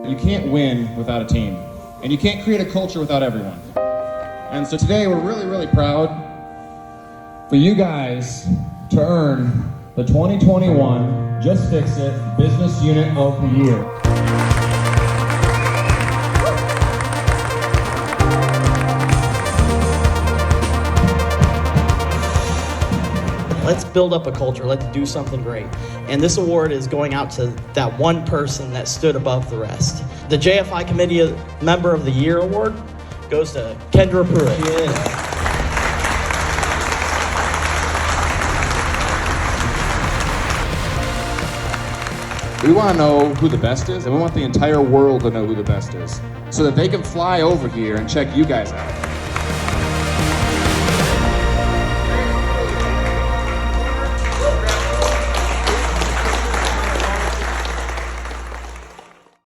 You can't win without a team, and you can't create a culture without everyone. And so today we're really, really proud for you guys to earn the 2021 Just Fix It Business Unit of the Year. Let's build up a culture. Let's do something great. And this award is going out to that one person that stood above the rest. The JFI Committee Member of the Year award goes to Kendra Pruitt. Yeah. We want to know who the best is, and we want the entire world to know who the best is, so that they can fly over here and check you guys out.